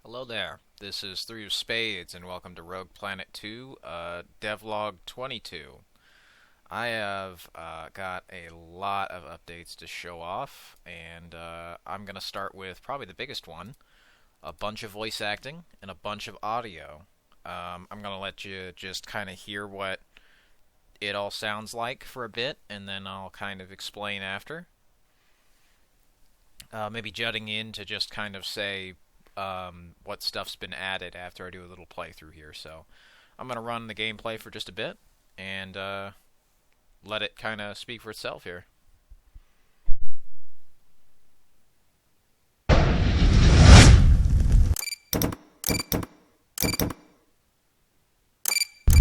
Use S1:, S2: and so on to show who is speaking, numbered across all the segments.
S1: Hello there, this is Three of Spades, and welcome to Rogue Planet 2, DevLog 22. I have got a lot of updates to show off, and I'm going to start with probably the biggest one, a bunch of voice acting and a bunch of audio. I'm going to let you just kind of hear what it all sounds like for a bit, and then I'll kind of explain after. Maybe jutting in to just kind of say what stuff's been added after I do a little playthrough here. So I'm going to run the gameplay for just a bit and let it kind of speak for itself here.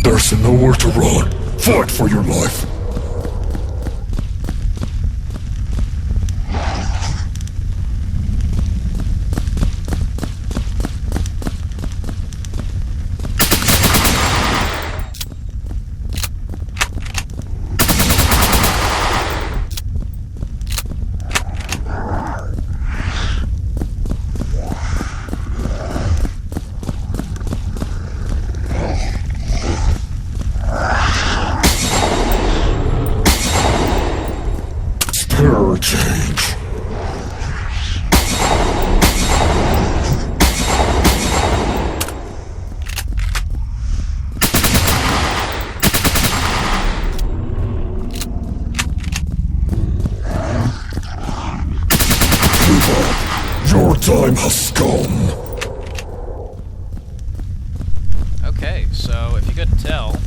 S2: There's nowhere to run. Fight for your life. Spare change. Give up. Your time has come.
S1: Okay, so if you couldn't tell,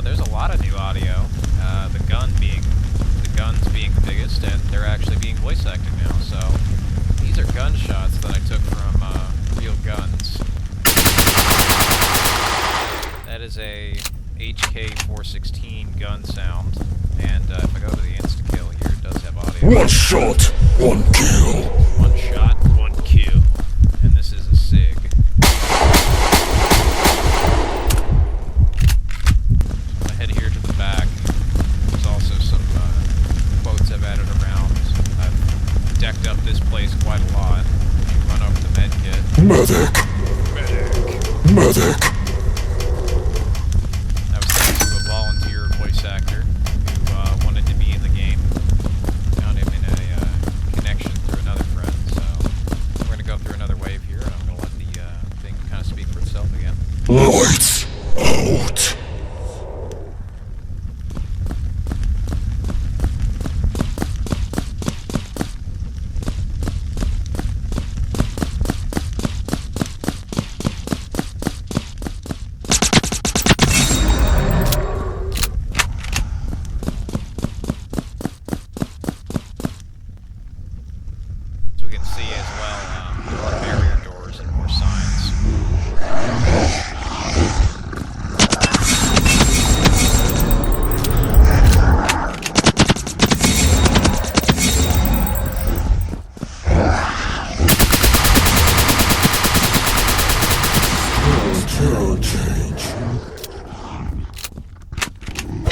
S1: there's a lot of new audio. The guns being the biggest, and they're actually being voice acted now. So these are gunshots that I took from real guns. That is a HK-416 gun sound, and if I go to the insta-kill here, it does have audio.
S2: One shot, one kill.
S1: One shot, one kill. And this is a SIG. I head here to the back. There's also some quotes I've added around. I've decked up this place quite a lot. Run over the med kit.
S2: Medic. Medic.
S1: I was thanks to a volunteer voice actor who wanted to be in the game. Found him in a connection through another friend. So we're going to go through another wave here, and I'm going to let the thing kind of speak for itself again.
S2: Lights out.
S1: So we can see as well, there are barrier doors and more signs.
S2: Spare change.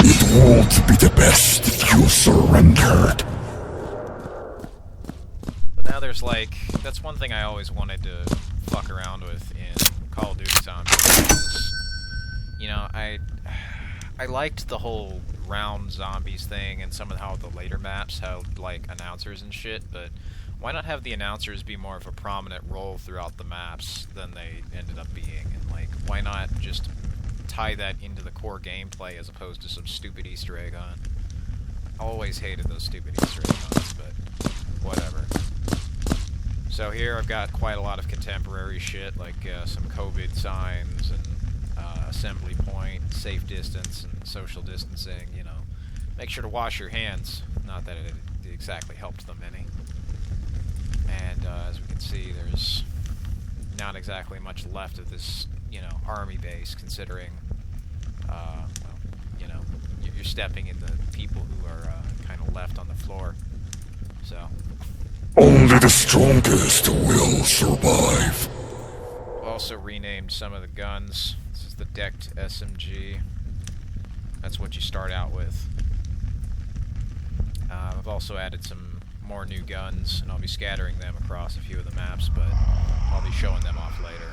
S2: It won't be the best if you surrendered.
S1: But now there's like, that's one thing I always wanted to fuck around with in Call of Duty Zombies. Is, you know, I liked the whole round zombies thing and some of how the later maps had like announcers and shit, but why not have the announcers be more of a prominent role throughout the maps than they ended up being? And like, why not just tie that into the core gameplay as opposed to some stupid Easter egg hunt? I always hated those stupid Easter egg hunts, but whatever. So here I've got quite a lot of contemporary shit, like some COVID signs and assembly point, safe distance, and social distancing, you know. Make sure to wash your hands. Not that it exactly helped them any. And as we can see, there's not exactly much left of this, you know, army base, considering, well, you know, you're stepping in the people who are kind of left on the floor. So
S2: Only the strongest will survive.
S1: also renamed some of the guns. This is the decked SMG. That's what you start out with. I've also added some more new guns, and I'll be scattering them across a few of the maps, but I'll be showing them off later.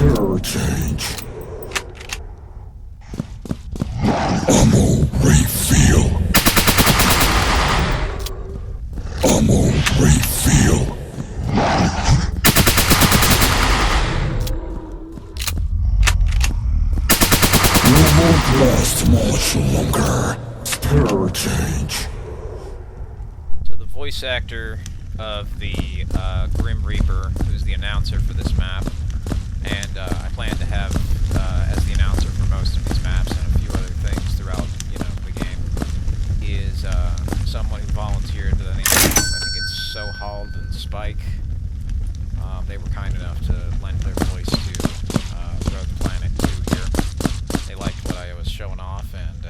S2: Spare change. Ammo refill. Ammo refill. You won't last much longer. Spare change.
S1: So the voice actor of the Grim Reaper, who's the announcer for this map, and I plan to have as the announcer for most of these maps and a few other things throughout, the game, is someone who volunteered by the name of, I think it's Sohald Spike. They were kind enough to lend their voice to Rogue Planet 2 here. They liked what I was showing off and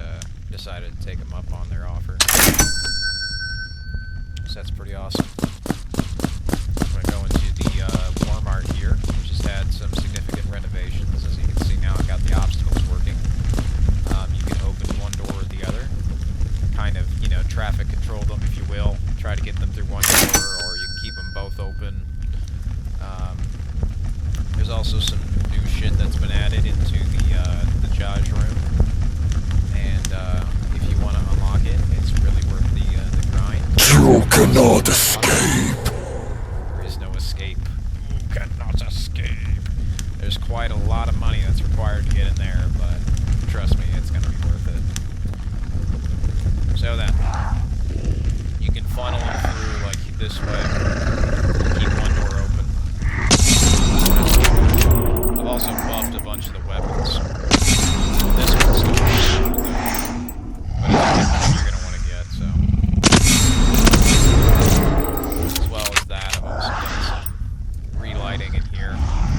S1: decided to take them up on their offer. So that's pretty awesome. I'm going to go into the Walmart here, which has had some significant renovations. As you can see now, I've got the obstacles working. You can open one door or the other. Kind of, traffic control them, if you will. Try to get them through one door, or you can keep them both open. There's also some new shit that's been added into the Judge room. And if you want to unlock it, it's really worth the grind.
S2: You cannot escape.
S1: There is no escape. You cannot escape. There's quite a lot of money that's required to get in there, but trust me, it's going to be worth it. So then, you can funnel them through like this way. Keep one door open. I've also buffed a bunch of the weapons. This one's still pretty good, but it's you're going to want to get, so. As well as that, I've also done some relighting in here.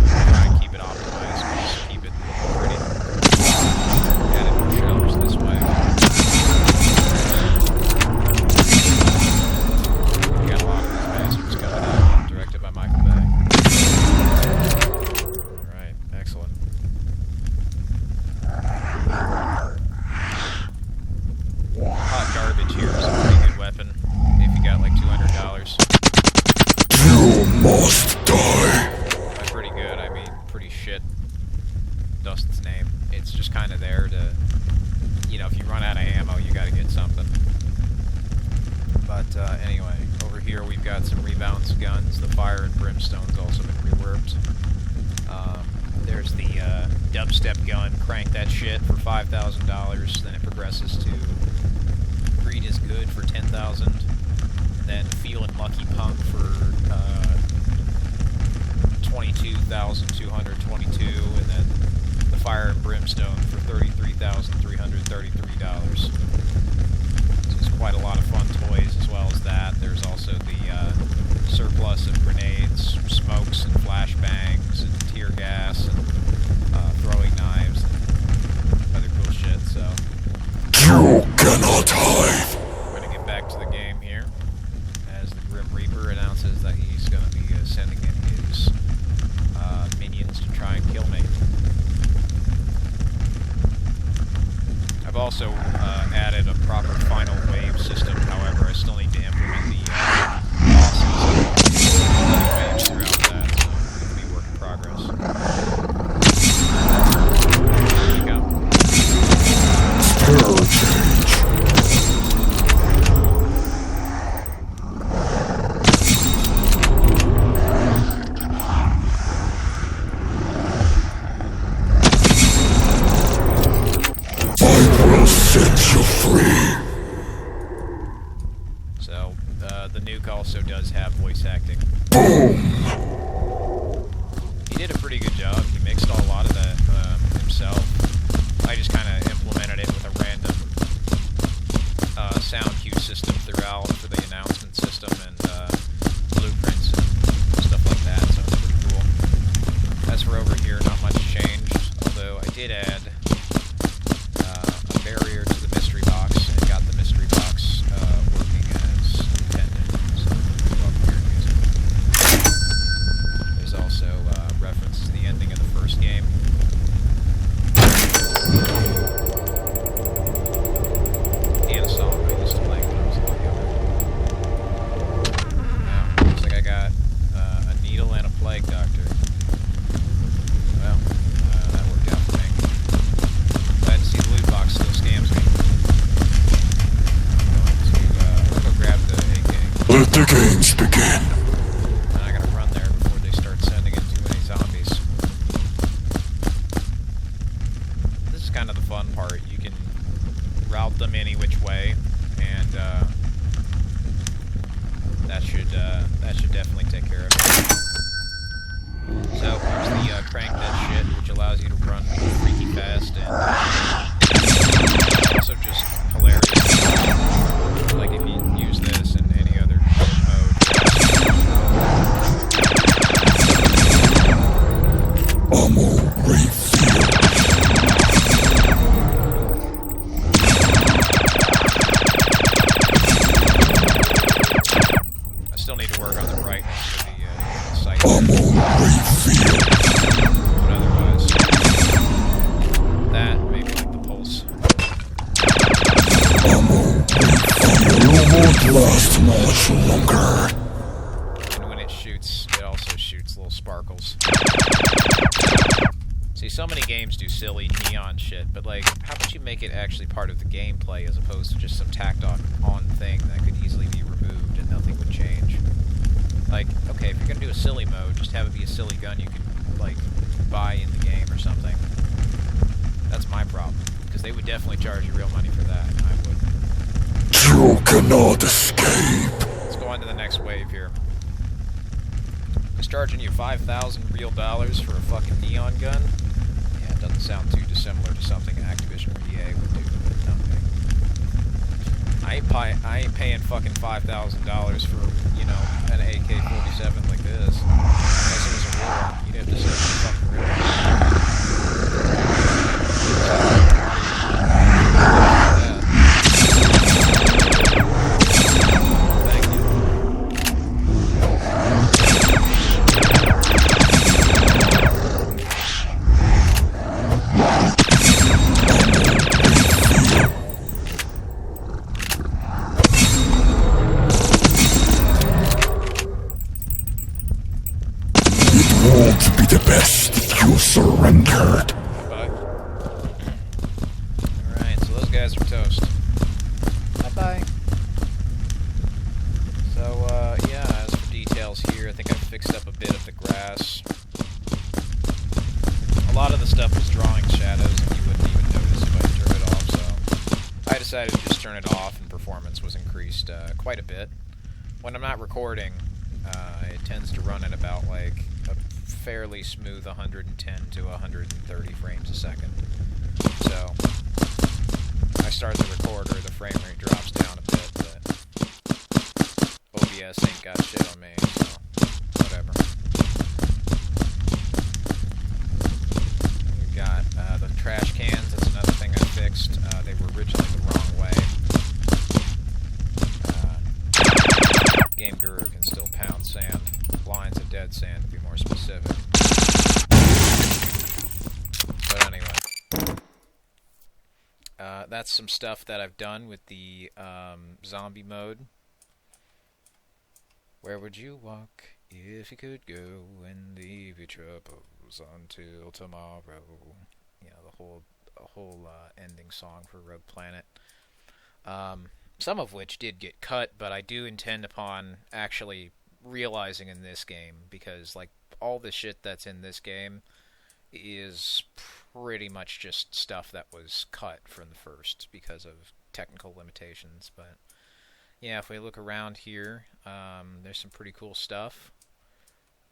S1: Try to keep it optimized, but also keep it pretty. Added more shelves this way. We got a lot of these bastards coming out, directed by Michael Bay. Alright, excellent. Hot garbage here is a pretty good weapon, if you got like $200.
S2: You must die.
S1: By pretty good, I mean pretty shit. Dust's name. It's just kind of there to, if you run out of ammo, you gotta get something. But anyway, over here we've got some rebounds guns. The Fire and Brimstone's also been reworked. There's the dubstep gun. Crank that shit for $5,000. Then it progresses to Greed is Good for $10,000. Then Feelin' Lucky Punk for $22,222, and then the Fire and Brimstone for $33,333. So it's quite a lot of fun toys as well as that. There's also the surplus of grenades, smokes, and flashbangs, and tear gas, and throwing knives, and other cool shit, so.
S2: You cannot hide.
S1: We're gonna get back to the game here, as the Grim Reaper announces that he's gonna be sending in his minions to try and kill me. I've also added a proper final wave system, however, I still need to implement the waves throughout that, so it'll be a work in progress. There you go.
S2: Spare change. Set you free.
S1: So, the nuke also does have voice acting.
S2: Boom.
S1: He did a pretty good job. He mixed a lot of that himself. I just kind of implemented it with a random sound cue system throughout for the announcement system and blueprints and stuff like that, so it's pretty cool. As for over here, not much changed, although I did add a barrier to the mystery box and got the mystery box working as intended. So, weird music. There's also reference to the ending of the first game. And a song I used to play when I was a little younger. Wow, looks like I got a needle and a plague doctor. Well.
S2: games begin.
S1: And I gotta run there before they start sending in too many zombies. This is kind of the fun part. You can route them any which way, and that should definitely take care of it. So here's the crank that shit, which allows you to run freaky fast, and also just hilarious. Like if you use this in any other mode.
S2: Ammo refill.
S1: I still need to work on the brightness of the sight.
S2: Ammo refill.
S1: But otherwise, that maybe like the pulse.
S2: Ammo refill won't last much longer.
S1: And when it shoots, it also shoots little sparkles. See, so many games do silly neon shit, but like, how about you make it actually part of the gameplay as opposed to just some tacked on thing that could easily be removed and nothing would change? Like, okay, if you're gonna do a silly mode, just have it be a silly gun you can, like, buy in the game or something. That's my problem, because they would definitely charge you real money for that, and I would.
S2: You cannot escape.
S1: Let's go on to the next wave here. Just charging you 5,000 real dollars for a fucking neon gun? Yeah, it doesn't sound too dissimilar to something Activision or EA would do, but okay. I ain't paying fucking $5,000 for, you know, an AK-47 like this. Unless it was a real one. You'd have to say it's a fucking real one. Thank you.
S2: Won't be the best if you surrendered.
S1: Bye. Alright, so those guys are toast. Bye-bye. So, yeah, as for details here, I think I fixed up a bit of the grass. A lot of the stuff was drawing shadows, and you wouldn't even notice if I turned it off, so I decided to just turn it off, and performance was increased quite a bit. When I'm not recording, it tends to run at about, like, a fairly smooth 110 to 130 frames a second. So, when I start the recorder, the frame rate drops down a bit, but OBS ain't got shit on me, so whatever. We've got the trash cans, that's another thing I fixed. They were originally the wrong way. Game Guru can still pound sand. Lines of dead sand, to be more specific. But anyway. That's some stuff that I've done with the zombie mode. Where would you walk if you could go and leave your troubles until tomorrow? You know, the whole ending song for Rogue Planet. Some of which did get cut, but I do intend upon actually realizing in this game, because like all the shit that's in this game is pretty much just stuff that was cut from the first because of technical limitations. But yeah, if we look around here, there's some pretty cool stuff.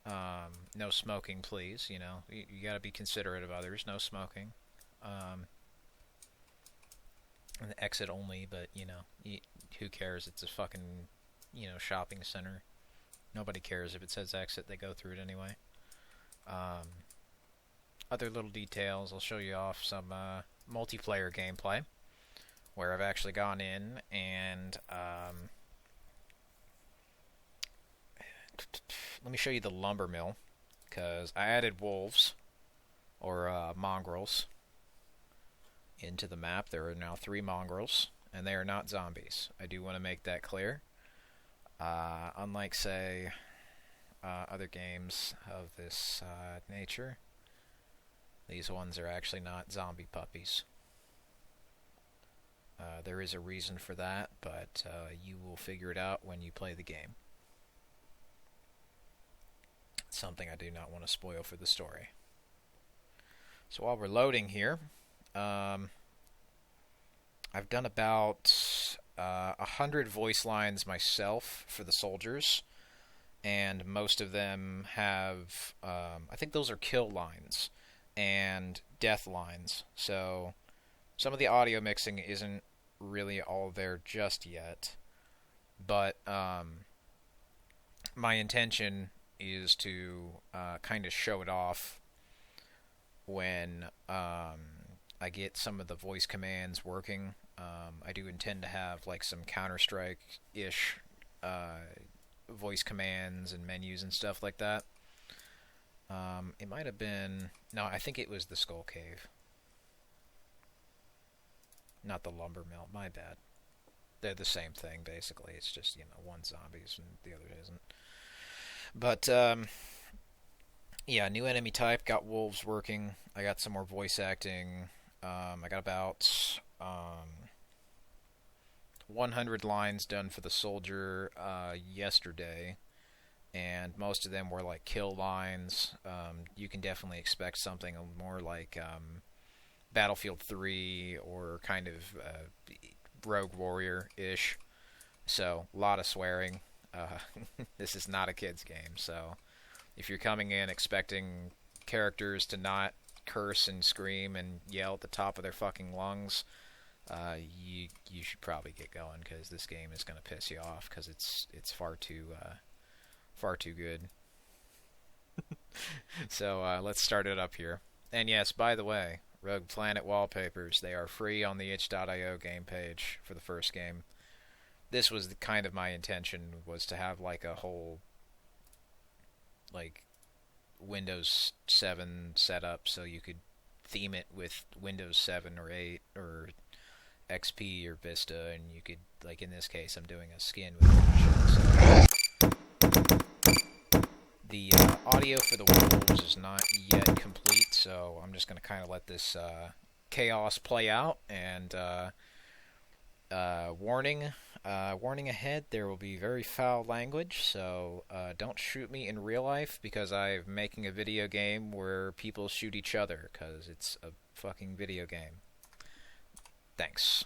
S1: No smoking, please. You know, you gotta be considerate of others. No smoking. And exit only, but you know, who cares? It's a fucking, you know, shopping center. Nobody cares if it says exit, they go through it anyway. Other little details, I'll show you off some multiplayer gameplay, where I've actually gone in and let me show you the lumber mill, because I added wolves, or mongrels, into the map. There are now 3 mongrels, and they are not zombies. I do want to make that clear. Unlike, say, other games of this nature, these ones are actually not zombie puppies. There is a reason for that, but you will figure it out when you play the game. something I do not want to spoil for the story. So while we're loading here, I've done about 100 voice lines myself for the soldiers, and most of them have, I think those are kill lines and death lines, so some of the audio mixing isn't really all there just yet, but my intention is to kind of show it off when I get some of the voice commands working. I do intend to have like some Counter-Strike-ish voice commands and menus and stuff like that. It might have been... No, I think it was the Skull Cave. Not the Lumber Mill, my bad. They're the same thing, basically. It's just, you know, one's zombies and the other isn't. But, yeah, new enemy type, got wolves working. I got some more voice acting. I got about 100 lines done for the soldier yesterday, and most of them were like kill lines. You can definitely expect something more like Battlefield 3 or kind of Rogue Warrior-ish. So, a lot of swearing. This is not a kid's game, so if you're coming in expecting characters to not curse and scream and yell at the top of their fucking lungs, you should probably get going, because this game is going to piss you off, because it's far too good. So let's start it up here. And yes, by the way, Rogue Planet wallpapers, they are free on the itch.io game page for the first game. This was the kind of my intention, was to have like a whole like Windows 7 setup, so you could theme it with Windows 7 or 8 or XP or Vista, and you could, like in this case, I'm doing a skin with it. So the audio for the wolves is not yet complete, so I'm just going to kind of let this chaos play out, and warning ahead, there will be very foul language, so don't shoot me in real life, because I'm making a video game where people shoot each other, because it's a fucking video game. Thanks.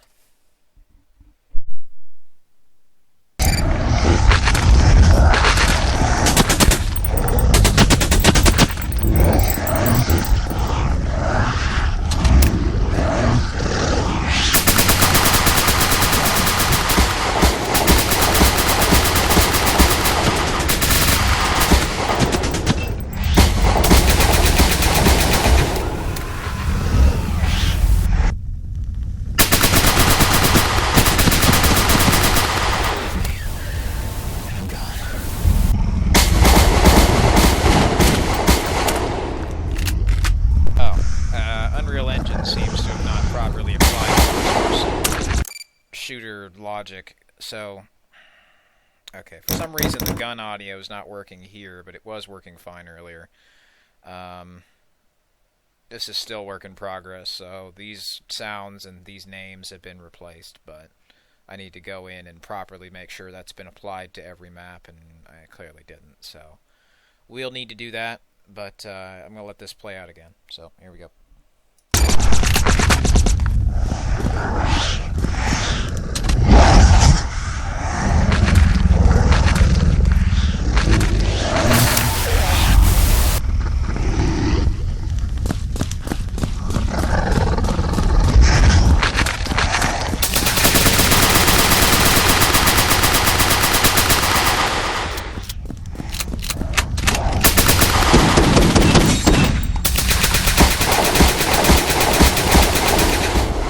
S1: Shooter logic. So, okay, for some reason the gun audio is not working here, but it was working fine earlier. This is still work in progress, so these sounds and these names have been replaced, but I need to go in and properly make sure that's been applied to every map, and I clearly didn't, so we'll need to do that, but I'm going to let this play out again. So, here we go.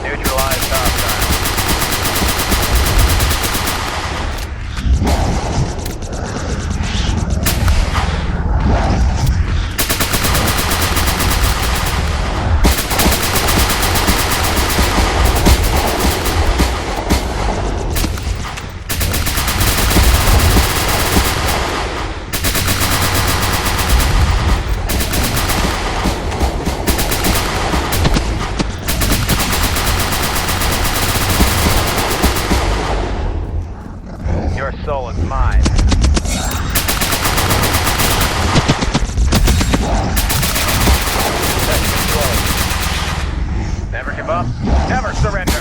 S3: Neutralize hostile. give up. Never surrender.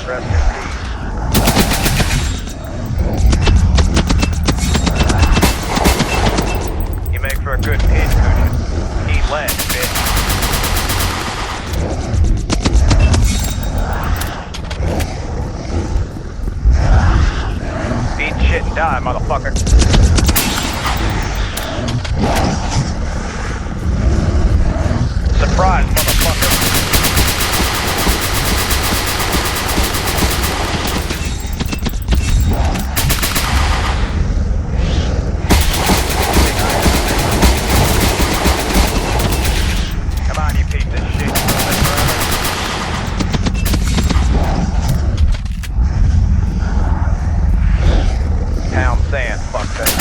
S3: Rest in peace. You make for a good pin cushion. Eat lead, bitch. Eat shit and die, motherfucker. Surprise, motherfucker. Come on, you piece of shit. Pound sand, fuck that.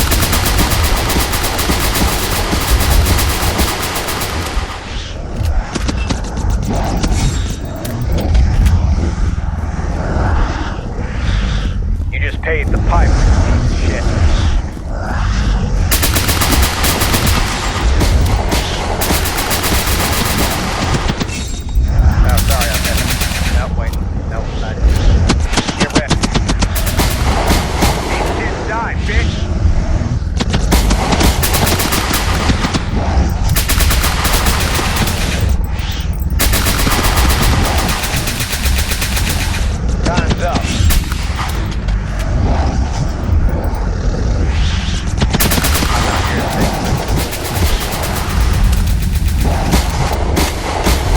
S3: You just paid the piper, you piece of shit. Oh, sorry, I'm dead. No, wait. No, not. Get ready. Eat shit, die, bitch. Time's up. I'm not here to think.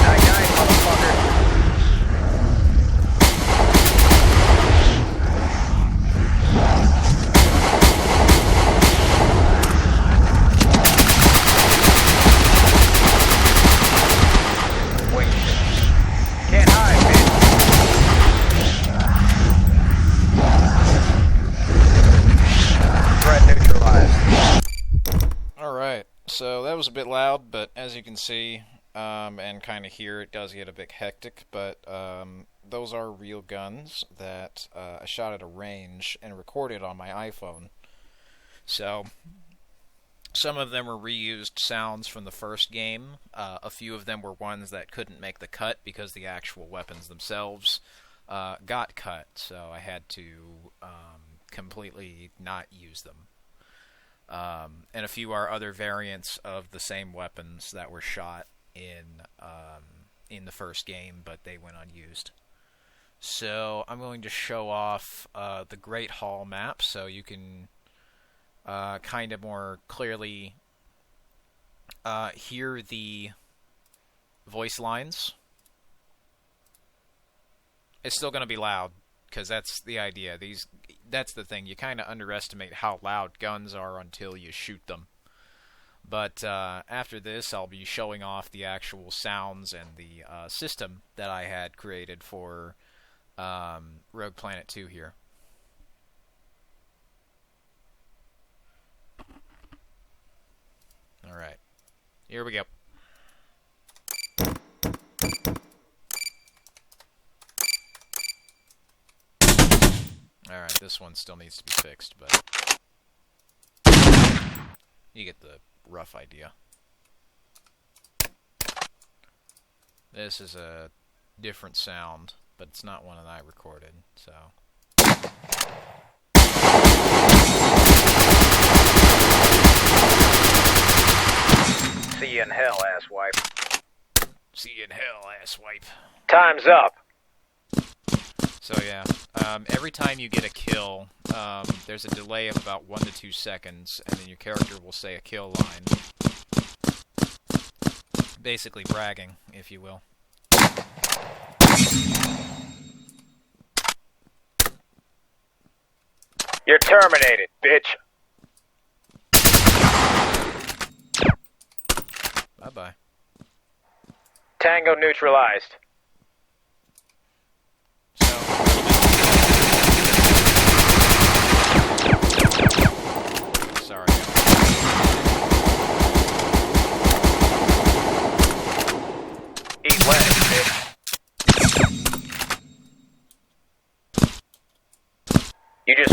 S3: Night-night, motherfucker. Wait. Can't hide, bitch. Threat neutralized.
S1: Alright, so that was a bit loud, but as you can see, and kind of hear, it does get a bit hectic, but those are real guns that I shot at a range and recorded on my iPhone. So, some of them were reused sounds from the first game. A few of them were ones that couldn't make the cut because the actual weapons themselves got cut, so I had to completely not use them. And a few are other variants of the same weapons that were shot in the first game, but they went unused. So I'm going to show off the Great Hall map so you can kind of more clearly hear the voice lines. It's still going to be loud, because that's the idea. That's the thing. You kind of underestimate how loud guns are until you shoot them. But after this, I'll be showing off the actual sounds and the system that I had created for Rogue Planet 2 here. Alright, here we go. Alright, this one still needs to be fixed, but you get the rough idea. This is a different sound, but it's not one that I recorded, so...
S3: See you in hell, asswipe.
S1: See you in hell, asswipe.
S3: Time's up.
S1: So yeah, every time you get a kill, there's a delay of about 1 to 2 seconds, and then your character will say a kill line. Basically bragging, if you will.
S3: You're terminated, bitch.
S1: Bye-bye.
S3: Tango neutralized.
S1: So... Sorry.
S3: Eat lead, bitch.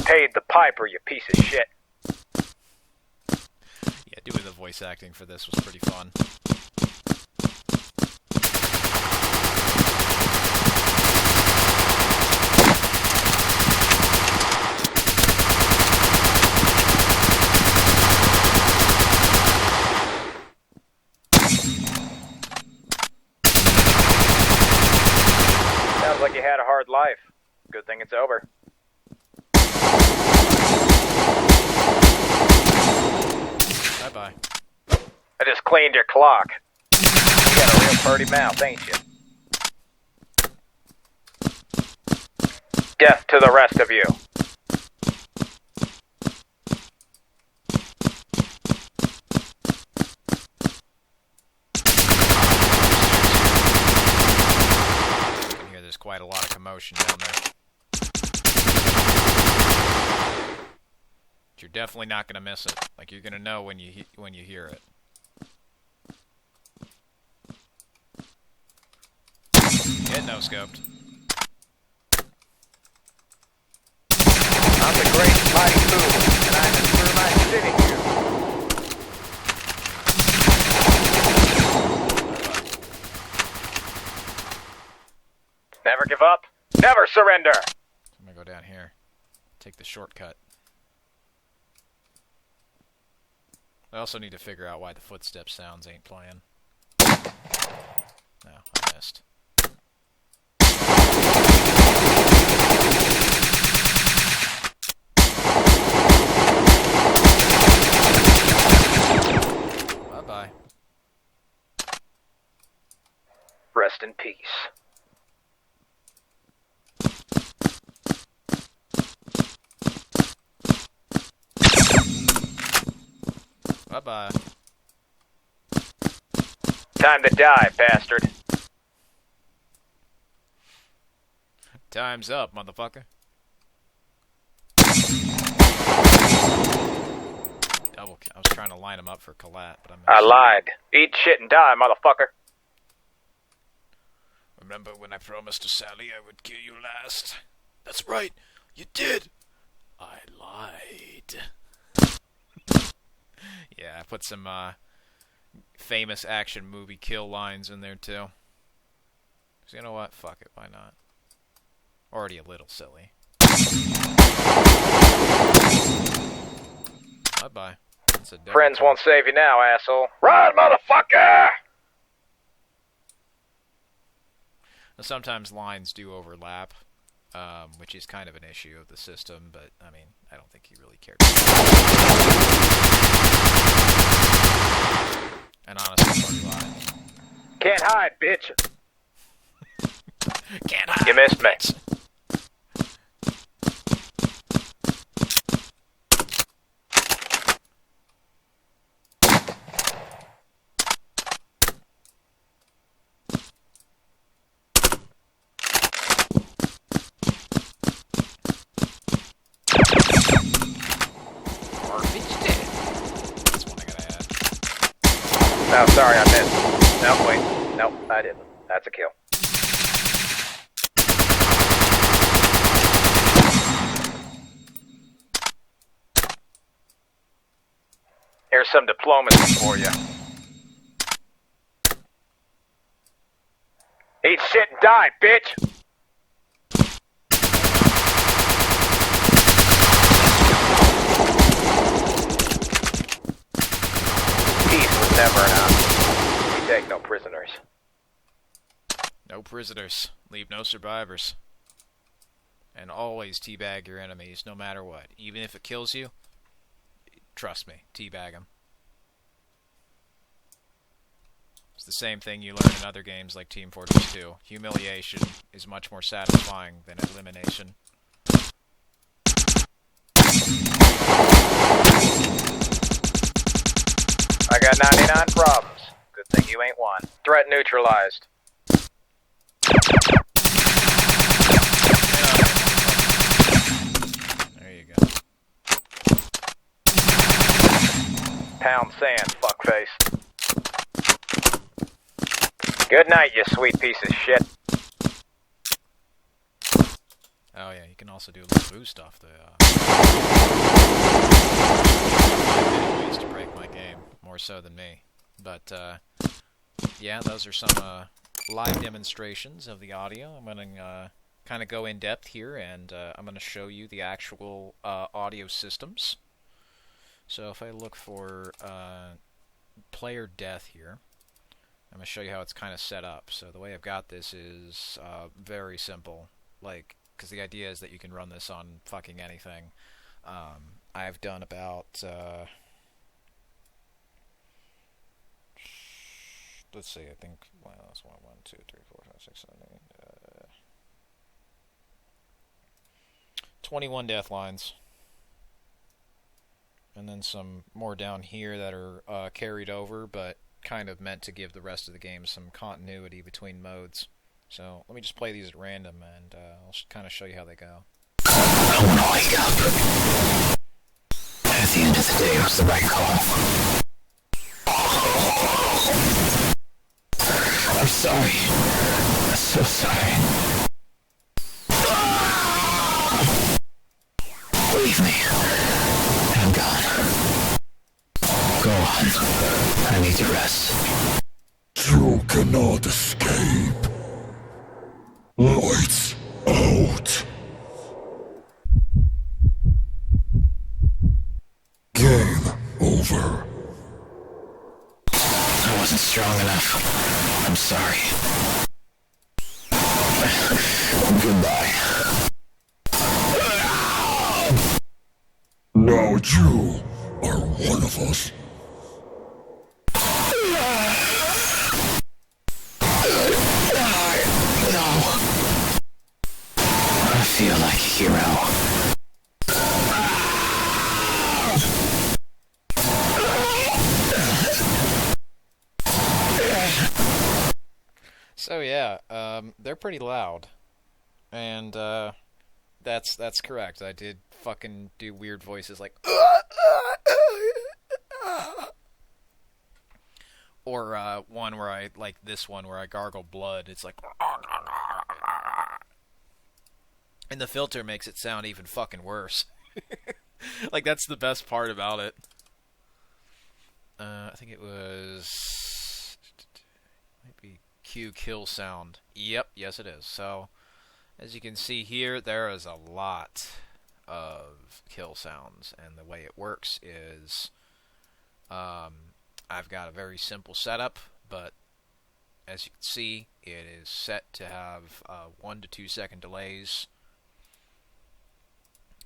S3: paid the piper, you piece of shit.
S1: Yeah, doing the voice acting for this was pretty fun.
S3: Sounds like you had a hard life. Good thing it's over.
S1: Bye-bye.
S3: I just cleaned your clock. You got a real purty mouth, ain't you? Death to the rest of you.
S1: I can hear there's quite a lot of commotion down there. But you're definitely not gonna miss it. Like, you're gonna know when you hear it. Get no scoped.
S3: I'm the great mighty fool, and I'm as firm as sitting here. Never give up, never surrender.
S1: I'm gonna go down here. Take the shortcut. I also need to figure out why the footstep sounds ain't playing. No, I missed. Bye-bye.
S3: Rest in peace.
S1: Bye-bye.
S3: Time to die, bastard.
S1: Time's up, motherfucker. Double. I was trying to line him up for Collat, but
S3: I lied. Eat shit and die, motherfucker.
S1: Remember when I promised to Sally I would kill you last? That's right, you did. I lied. Yeah, I put some famous action movie kill lines in there too. So you know what? Fuck it, why not? Already a little silly. Bye-bye.
S3: Friends won't save you now, asshole. Run, motherfucker!
S1: Now, sometimes lines do overlap, which is kind of an issue of the system, but, I mean, I don't think he really cared. And honestly, fuck lies.
S3: Can't hide, bitch.
S1: Can't hide.
S3: You missed me. Oh, sorry, I missed. No, wait. Nope, I didn't. That's a kill. Here's some diplomacy for you. Eat shit and die, bitch! Never an option. We take no prisoners.
S1: No prisoners. Leave no survivors. And always teabag your enemies, no matter what. Even if it kills you, trust me, teabag them. It's the same thing you learn in other games like Team Fortress 2. Humiliation is much more satisfying than elimination.
S3: I got 99 problems. Good thing you ain't one. Threat neutralized.
S1: There you go.
S3: Pound sand, fuckface. Good night, you sweet piece of shit.
S1: Oh yeah, you can also do a little boost off the ways to break my game, more so than me. But yeah, those are some live demonstrations of the audio. I'm gonna kind of go in depth here, and I'm gonna show you the actual audio systems. So if I look for player death here, I'm gonna show you how it's kind of set up. So the way I've got this is very simple, like, because the idea is that you can run this on fucking anything. I've done about let's see, I think, well, that's 1, 2, 3, 4, 5, 6, 7, 8, 21 death lines. And then some more down here that are carried over, but kind of meant to give the rest of the game some continuity between modes. So let me just play these at random, and I'll kind of show you how they go.
S2: I want to wake up. At the end of the day, it was the right call. I'm sorry. I'm so sorry. Leave me. I'm gone. Go on. I need to rest. You cannot escape. Lights out. Game over. I wasn't strong enough. I'm sorry. Goodbye. Now you are one of us. No. I feel like a hero.
S1: So yeah, they're pretty loud, and that's correct. I did fucking do weird voices like, or one where I, like this one where I gargle blood. It's like, and the filter makes it sound even fucking worse. Like, that's the best part about it. I think it was maybe Q kill sound. Yep, yes it is. So, as you can see here, there is a lot of kill sounds, and the way it works is I've got a very simple setup, but as you can see, it is set to have 1 to 2 second delays.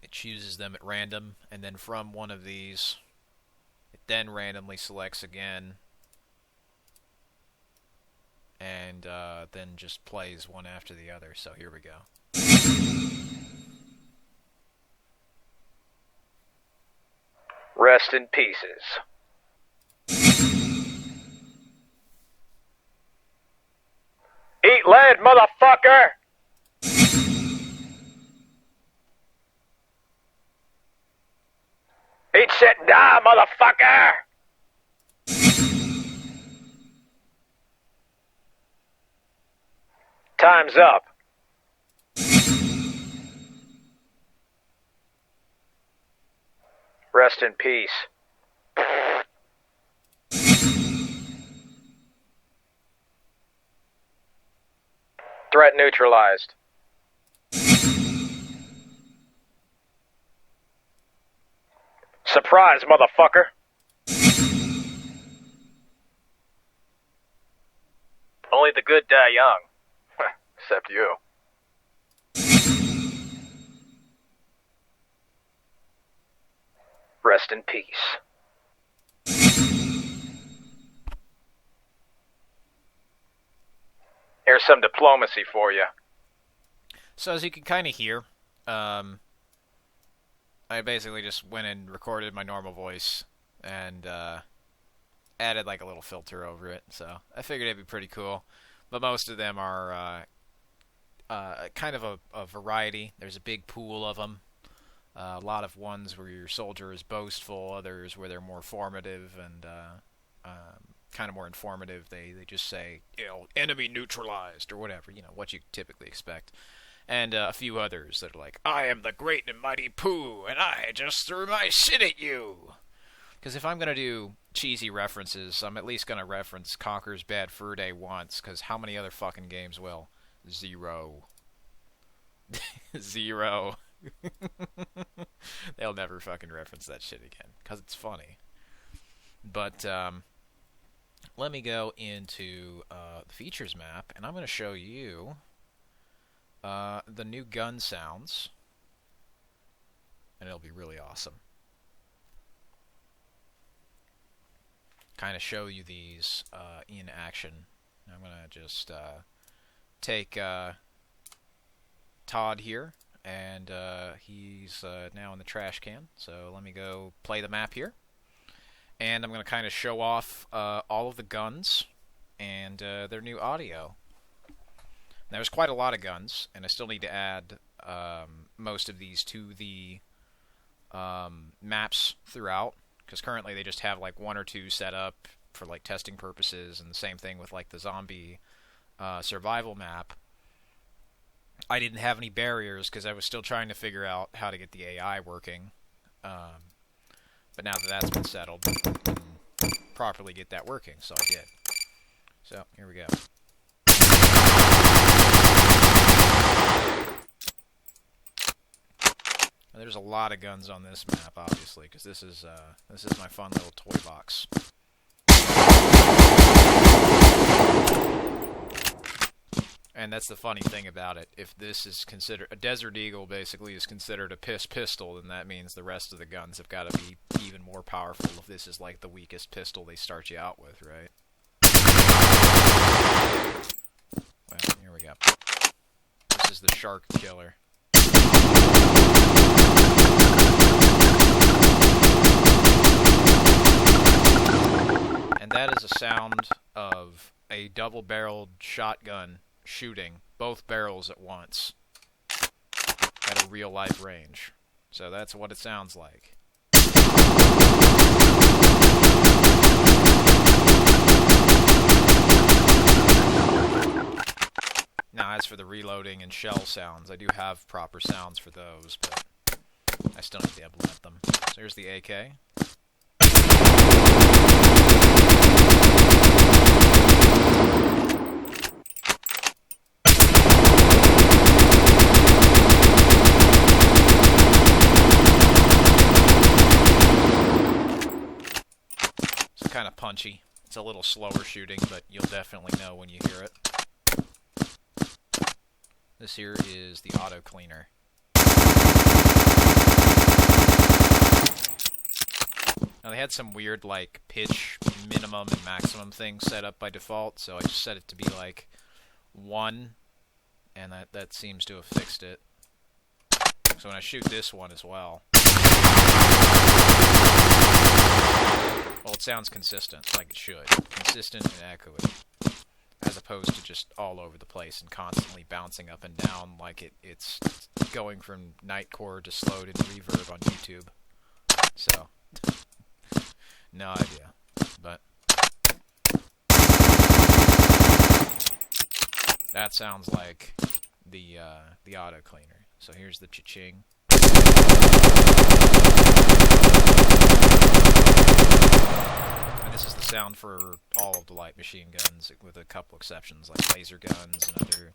S1: It chooses them at random, and then from one of these, it then randomly selects again, and then just plays one after the other. So here we go.
S3: Rest in pieces. Eat lead, motherfucker! Eat shit and die, motherfucker! Time's up. Rest in peace. Threat neutralized. Surprise, motherfucker! Only the good die young. Except you. Rest in peace. Here's some diplomacy for you.
S1: So as you can kind of hear, I basically just went and recorded my normal voice and added like a little filter over it. So I figured it'd be pretty cool. But most of them are kind of a variety. There's a big pool of them. A lot of ones where your soldier is boastful, others where they're more formative and kind of more informative. They just say, you know, enemy neutralized or whatever, you know, what you typically expect. And a few others that are like, I am the great and mighty Pooh, and I just threw my shit at you. Because if I'm going to do cheesy references, I'm at least going to reference Conker's Bad Fur Day once, because how many other fucking games will? Zero. Zero. They'll never fucking reference that shit again, because it's funny. But, let me go into the features map, and I'm going to show you the new gun sounds, and it'll be really awesome. Kind of show you these in action. I'm going to just take Todd here, and he's now in the trash can, so let me go play the map here. And I'm going to kind of show off all of the guns and their new audio. Now, there's quite a lot of guns, and I still need to add most of these to the maps throughout, because currently they just have like one or two set up for like testing purposes, and the same thing with like the zombie survival map. I didn't have any barriers because I was still trying to figure out how to get the AI working. But now that that's been settled, I can properly get that working, so I did. So, here we go. Now, there's a lot of guns on this map, obviously, because this is my fun little toy box. And that's the funny thing about it. If this is considered... A Desert Eagle, basically, is considered a pistol, then that means the rest of the guns have got to be even more powerful if this is, like, the weakest pistol they start you out with, right? Well, here we go. This is the Shark Killer. And that is a sound of a double-barreled shotgun shooting both barrels at once at a real-life range. So that's what it sounds like. Now, as for the reloading and shell sounds, I do have proper sounds for those, but I still need to implement them. So here's the AK. Kind of punchy. It's a little slower shooting, but you'll definitely know when you hear it. This here is the auto cleaner. Now they had some weird like pitch minimum and maximum things set up by default, so I just set it to be like 1, and that seems to have fixed it. So when I shoot this one as well, well, it sounds consistent, like it should. Consistent and echoey. As opposed to just all over the place and constantly bouncing up and down like it's going from nightcore to slowed into reverb on YouTube. So, no idea. But that sounds like the auto cleaner. So here's the cha-ching. And this is the sound for all of the light machine guns, with a couple exceptions, like laser guns and other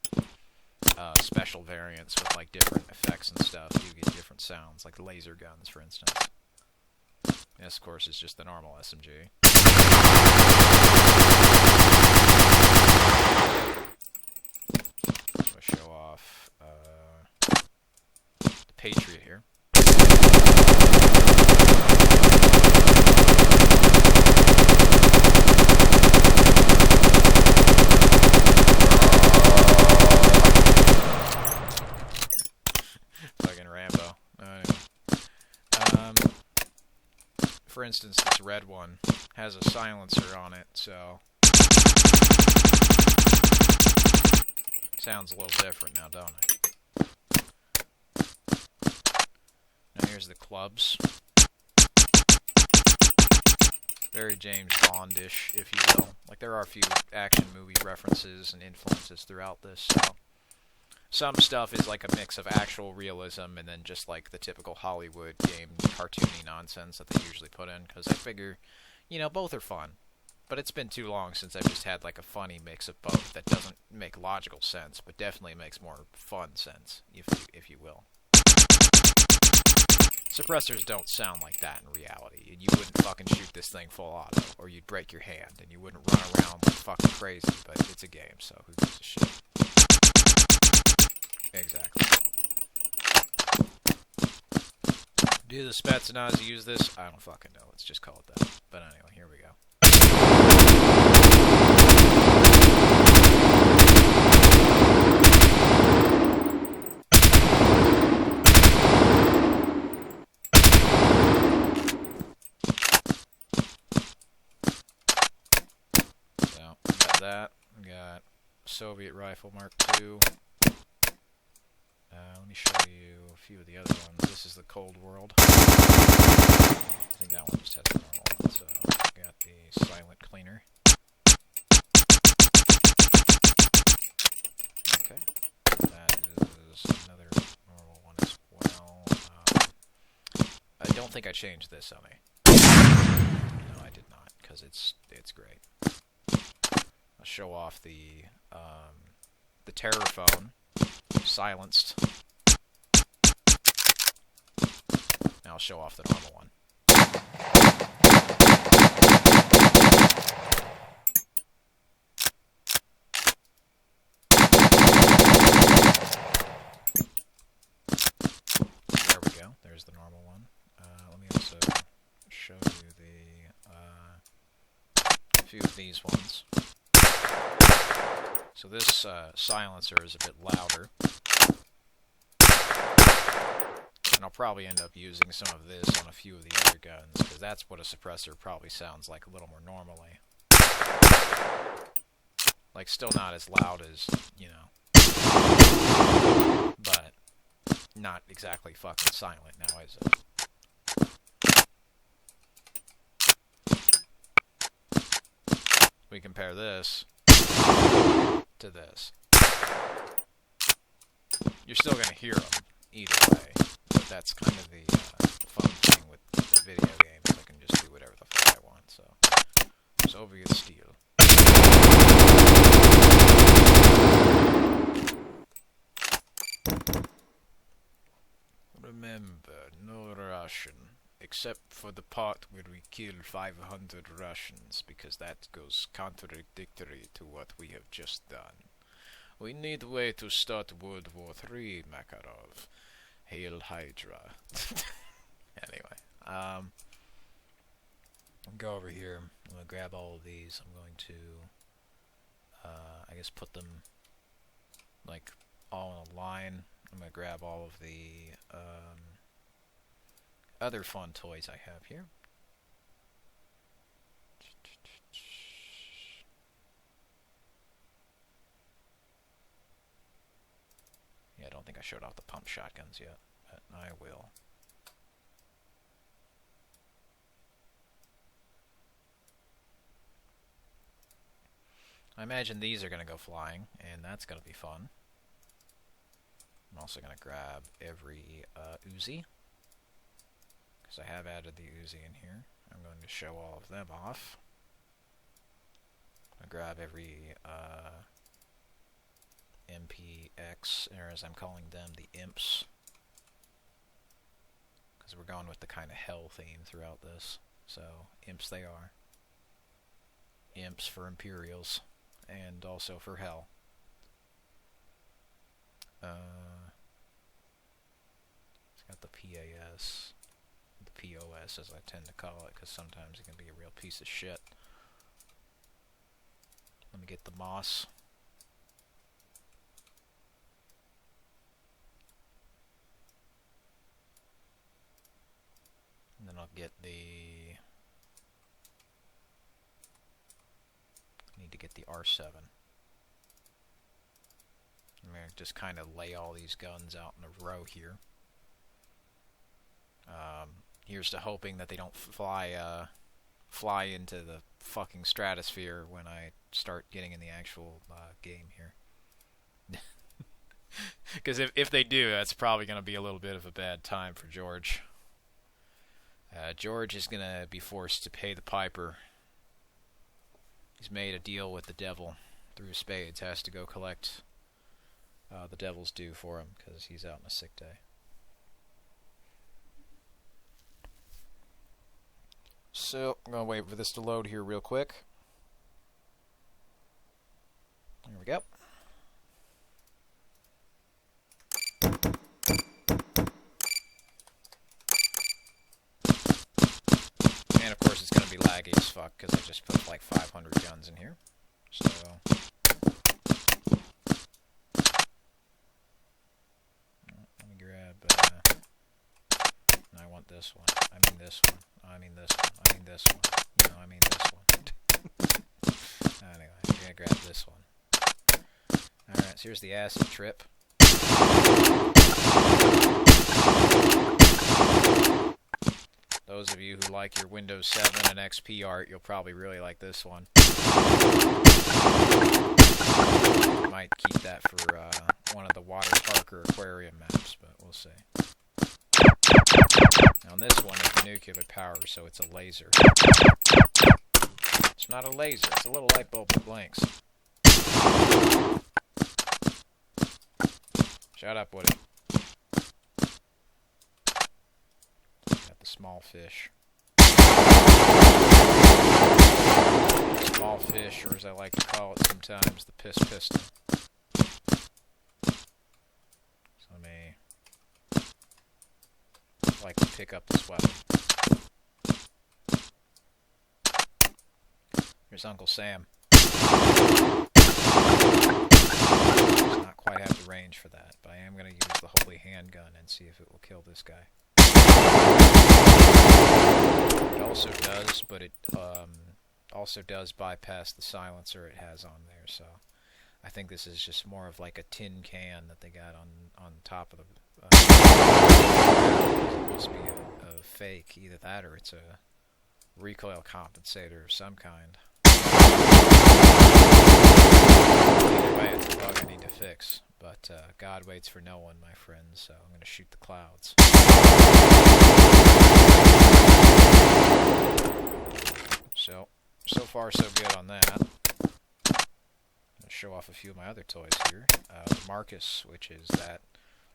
S1: special variants with like different effects and stuff. You get different sounds, like the laser guns, for instance. This, of course, is just the normal SMG. So I show off the Patriot here. Fucking Rambo. For instance, this red one has a silencer on it, so sounds a little different now, don't it? Now here's the clubs. Very James Bond-ish, if you will. Like, there are a few action movie references and influences throughout this, so Some stuff is like a mix of actual realism and then just like the typical Hollywood game cartoony nonsense that they usually put in, because I figure, you know, both are fun. But it's been too long since I've just had like a funny mix of both that doesn't make logical sense, but definitely makes more fun sense, if you will. Suppressors don't sound like that in reality, and you wouldn't fucking shoot this thing full auto, or you'd break your hand, and you wouldn't run around like fucking crazy, but it's a game, so who gives a shit? Exactly. Do the Spetsnaz use this? I don't fucking know, let's just call it that. But anyway, here we go. So, we got that. We got Soviet Rifle Mark II. Let me show you a few of the other ones. This is the Cold World. I think that one just has the normal one. So, we got the Silent Cleaner. Okay. That is another normal one as well. I don't think I changed this on me. No, I did not, because it's great. I'll show off the Terror Phone, silenced. Now I'll show off the normal one. There we go. There's the normal one. Let me also show you a few of these ones. So this silencer is a bit louder. And I'll probably end up using some of this on a few of the other guns, because that's what a suppressor probably sounds like a little more normally. Like, still not as loud as, you know, but not exactly fucking silent now, is it? We compare this to this. You're still going to hear them either way, but that's kind of the fun thing with the video games. I can just do whatever the fuck I want, so. Soviet steel. Remember, no Russian, except for the part where we kill 500 Russians, because that goes contradictory to what we have just done. We need a way to start World War III, Makarov. Hail Hydra. Anyway, I'll go over here. I'm going to grab all of these. I'm going to, I guess, put them, like, all in a line. I'm going to grab all of the other fun toys I have here. Yeah, I don't think I showed off the pump shotguns yet, but I will. I imagine these are going to go flying, and that's going to be fun. I'm also going to grab every Uzi, because I have added the Uzi in here. I'm going to show all of them off. I'm going to grab every MPX, or as I'm calling them, the imps, because we're going with the kind of hell theme throughout this. So, imps they are. Imps for Imperials, and also for hell. It's got the PAS, the POS as I tend to call it, because sometimes it can be a real piece of shit. Let me get the moss. And then I'll get the... need to get the R7. I'm going to just kind of lay all these guns out in a row here. Here's to hoping that they don't fly into the fucking stratosphere when I start getting in the actual game here. Because if they do, that's probably going to be a little bit of a bad time for George. George is going to be forced to pay the piper. He's made a deal with the devil through spades. Has to go collect the devil's due for him because he's out on a sick day. So, I'm going to wait for this to load here real quick. There we go. And of course it's going to be laggy as fuck because I just put like 500 guns in here. So... let me grab... I want this one. I mean this one. I mean this one. I mean this one. You know, I mean this one. Anyway, I'm gonna grab this one. Alright, so here's the acid trip. Those of you who like your Windows 7 and XP art, you'll probably really like this one. Might keep that for one of the water park or aquarium maps, but we'll see. Now this one is nuclear power, so it's a laser. It's not a laser, it's a little light bulb that blinks. Shut up, Woody. Got the small fish. Small fish, or as I like to call it sometimes, the piss pistol. So let me... like to pick up this weapon. Here's Uncle Sam. Does not quite have the range for that, but I am going to use the holy handgun and see if it will kill this guy. It also does, but it also does bypass the silencer it has on there, so I think this is just more of like a tin can that they got on top of the... it's supposed to be a fake, either that or it's a recoil compensator of some kind. Either way, it's a bug I need to fix, but God waits for no one, my friends, so I'm going to shoot the clouds. So far so good on that. I'm going to show off a few of my other toys here. The Marcus, which is that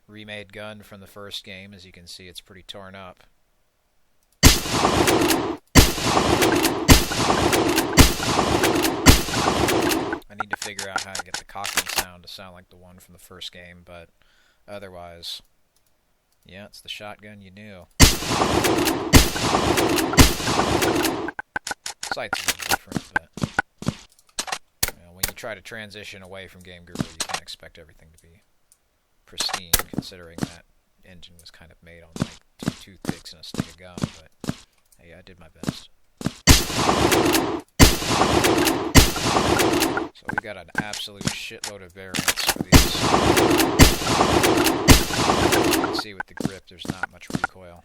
S1: remade gun from the first game. As you can see, it's pretty torn up. I need to figure out how to get the cocking sound to sound like the one from the first game, but otherwise, yeah, it's the shotgun you knew. Sight's a little different, but you know, when you try to transition away from Game Guru, you can't expect everything to be pristine, considering that engine was kind of made on like 2 toothpicks and a stick of gum, but hey, I did my best. So we've got an absolute shitload of variants for these. You can see with the grip, there's not much recoil.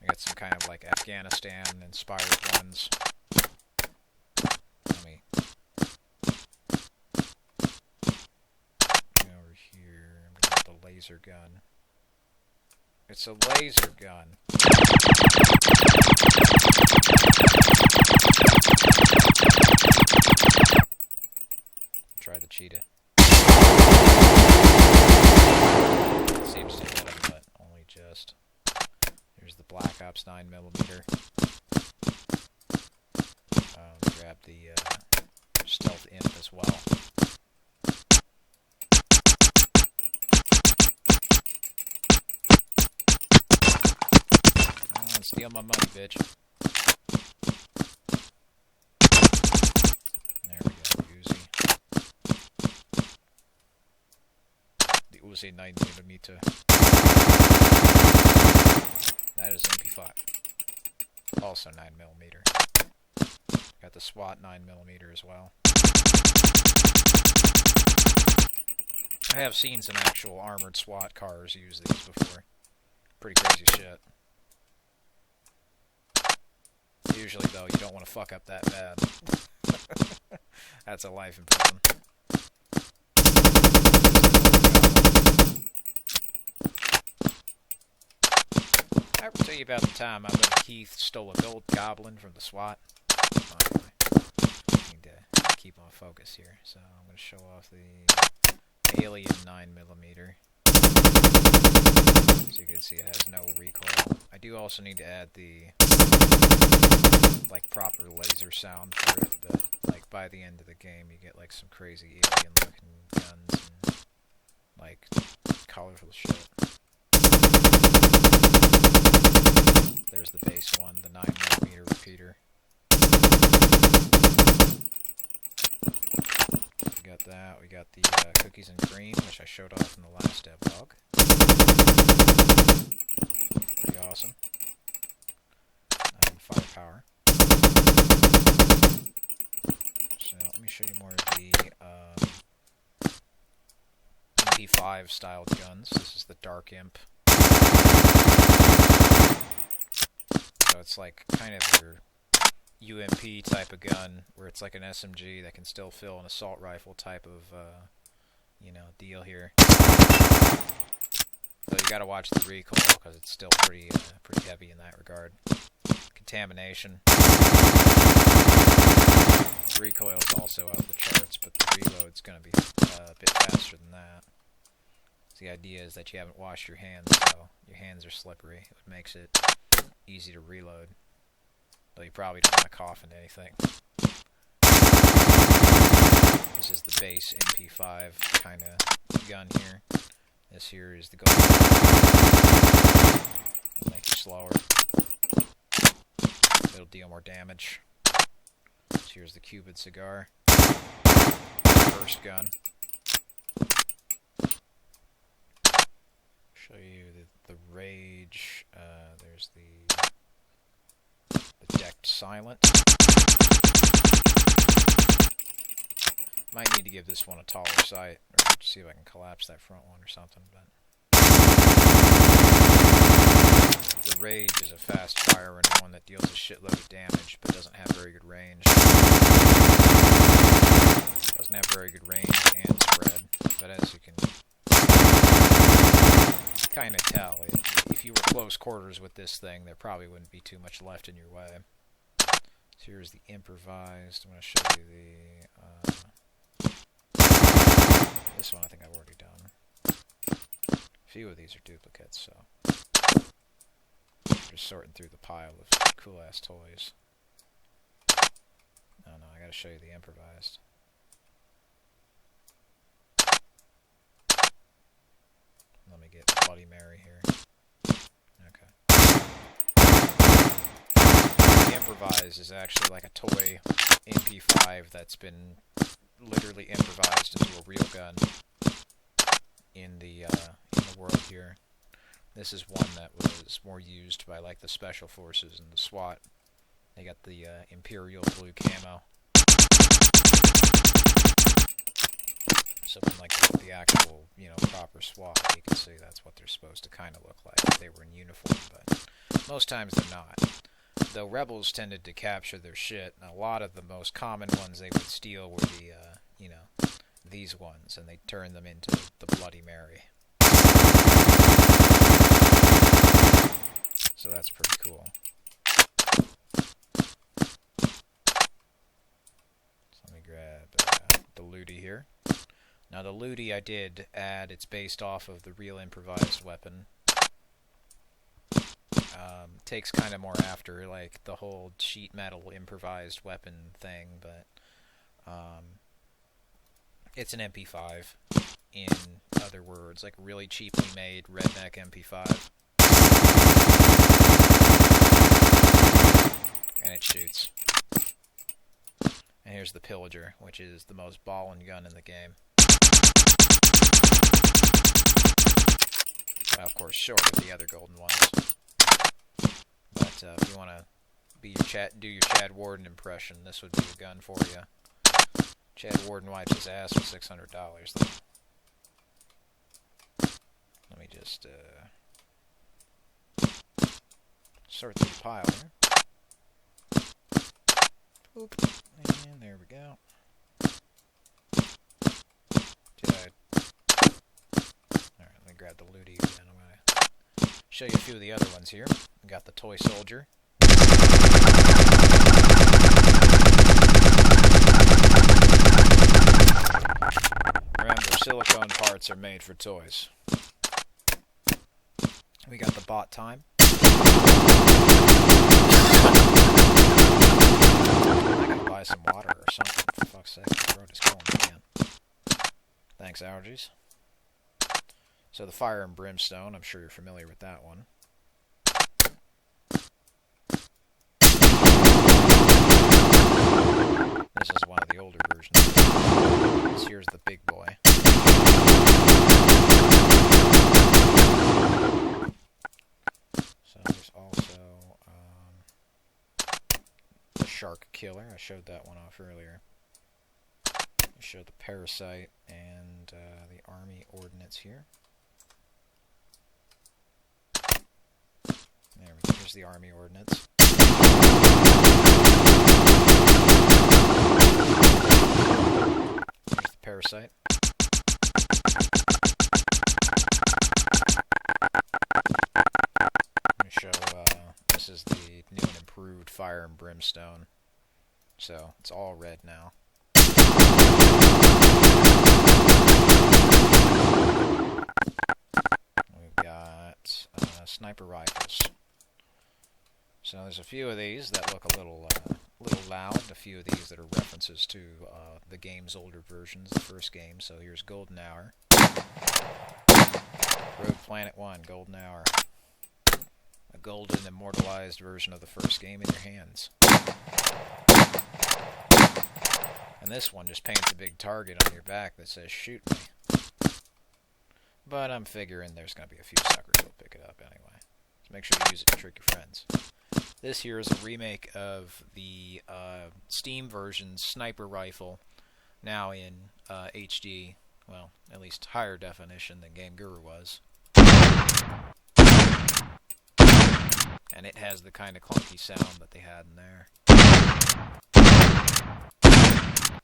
S1: I got some kind of like Afghanistan-inspired ones. Let me go over here. I'm gonna get the laser gun. It's a laser gun. Try the cheetah. It seems to hit him, but only just. Here's the Black Ops 9mm. Grab the Stealth Imp as well. Come on, steal my money, bitch. There we go, Uzi. The Uzi 9mm. That is MP5. Also 9mm. Got the SWAT 9mm as well. I have seen some actual armored SWAT cars use these before. Pretty crazy shit. Usually, though, you don't want to fuck up that bad. That's a life in prison. Tell you about the time my buddy Keith stole a gold goblin from the SWAT. Anyway, I need to keep on focus here, so I'm going to show off the Alien 9mm. So you can see it has no recoil. I do also need to add the like proper laser sound for it, but like by the end of the game you get like some crazy alien looking guns and like colorful shit. There's the base one, the 9mm repeater. We got that. We got the cookies and cream, which I showed off in the last DevLog. Pretty awesome. Firepower. So let me show you more of the MP5 styled guns. This is the Dark Imp. So it's like kind of your UMP type of gun, where it's like an SMG that can still fill an assault rifle type of, you know, deal here. So you gotta watch the recoil, because it's still pretty heavy in that regard. Contamination. The recoil is also off the charts, but the reload's gonna be a bit faster than that. So the idea is that you haven't washed your hands, so your hands are slippery. It makes it easy to reload. Though you probably don't want to cough into anything. This is the base MP5 kind of gun here. This here is the gold. Make it slower. It'll deal more damage. So here's the Cupid cigar. First gun. Show you the Rage. There's the decked silent. Might need to give this one a taller sight, or see if I can collapse that front one or something. But the Rage is a fast firer and one that deals a shitload of damage, but doesn't have very good range. Doesn't have very good range and spread, but as you can kind of tell, if you were close quarters with this thing, there probably wouldn't be too much left in your way. So here's the improvised. I'm going to show you the this one I think I've already done. A few of these are duplicates, so just sorting through the pile of cool ass toys. Oh no, I gotta show you the improvised. Let me get Bloody Mary here. Okay. The improvised is actually like a toy MP5 that's been literally improvised into a real gun in the world here. This is one that was more used by like the Special Forces and the SWAT. They got the Imperial blue camo. So from like the actual, you know, proper SWAT, you can see that's what they're supposed to kind of look like if they were in uniform, but most times they're not. Though rebels tended to capture their shit, and a lot of the most common ones they would steal were the, you know, these ones, and they turned them into the Bloody Mary. So that's pretty cool. So let me grab the Looty here. Now the Looty I did add, it's based off of the real improvised weapon. Takes kind of more after like the whole sheet metal improvised weapon thing, but it's an MP5 in other words, like really cheaply made redneck MP5. And it shoots. And here's the Pillager, which is the most ballin' gun in the game. Well, of course, short of the other golden ones. But if you want to do your Chad Warden impression, this would be the gun for you. Chad Warden wipes his ass for $600. Let me just sort through the pile here. Oop. And there we go. Alright, let me grab the Looty again. I'm going to show you a few of the other ones here. We got the toy soldier. Remember, silicone parts are made for toys. We got the bot time. I gotta buy some water or something, for fuck's sake. My throat is killing me again. Thanks, allergies. So the Fire and Brimstone, I'm sure you're familiar with that one. This is one of the older versions. Here's the big boy. So there's also the Shark Killer. I showed that one off earlier. I showed the Parasite and the Army Ordnance here. There we go. Here's the Army Ordnance. Here's the Parasite. Let me show, this is the new and improved Fire and Brimstone. So, it's all red now. We've got sniper rifles. So there's a few of these that look a little loud, a few of these that are references to the game's older versions, the first game. So here's Golden Hour. Rogue Planet 1, Golden Hour. A golden, immortalized version of the first game in your hands. And this one just paints a big target on your back that says, shoot me. But I'm figuring there's going to be a few suckers who'll pick it up anyway. So make sure you use it to trick your friends. This here is a remake of the Steam version sniper rifle, now in HD, well, at least higher definition than Game Guru was. And it has the kind of clunky sound that they had in there.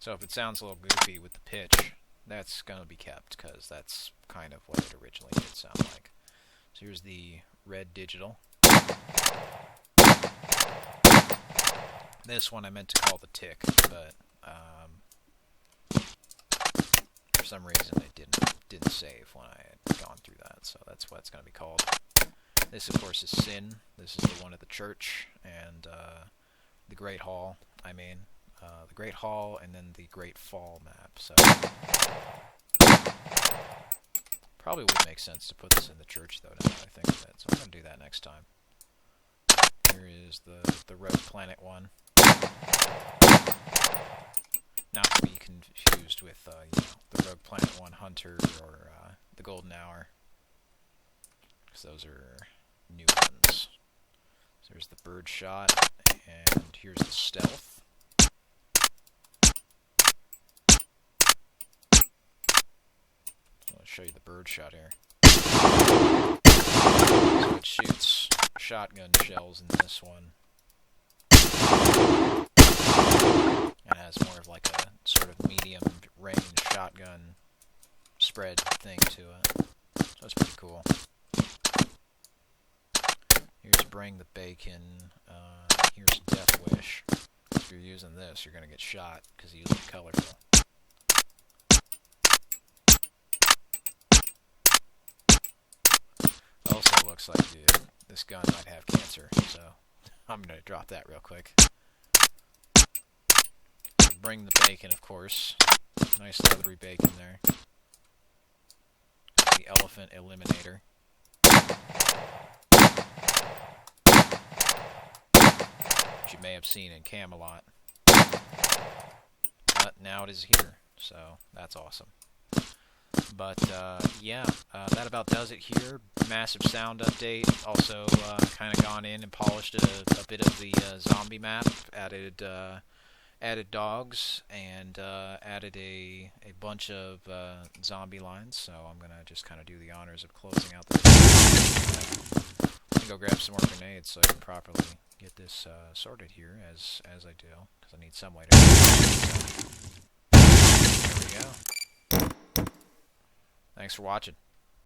S1: So if it sounds a little goofy with the pitch, that's going to be kept, because that's kind of what it originally did sound like. So here's the red digital. This one I meant to call the Tick, but for some reason it didn't save when I had gone through that, so that's what it's going to be called. This, of course, is Sin. This is the one at the church, and the Great Hall. The Great Hall, and then the Great Fall map. So probably would make sense to put this in the church, though, now that I think of it. So I'm going to do that next time. Here is the Rogue Planet one. Not to be confused with the Rogue Planet 1 Hunter or the Golden Hour, because those are new ones. So there's the Birdshot, and here's the Stealth. I'll show you the Birdshot here. So it shoots shotgun shells in this one. And has more of like a sort of medium range shotgun spread thing to it. So that's pretty cool. Here's Bring the Bacon. Here's Death Wish. If you're using this, you're going to get shot because you look colorful. Also looks like this gun might have cancer, so I'm going to drop that real quick. So Bring the Bacon, of course. Nice leathery bacon there. The Elephant Eliminator. Which you may have seen in Camelot. But now it is here, so that's awesome. But, yeah, that about does it here. Massive sound update. Also, kind of gone in and polished a bit of the zombie map. Added dogs, and added a bunch of zombie lines. So I'm going to just kind of do the honors of closing out the video. I'm going to go grab some more grenades so I can properly get this sorted here as I do. Because I need some way to do it. So, there we go. Thanks for watching.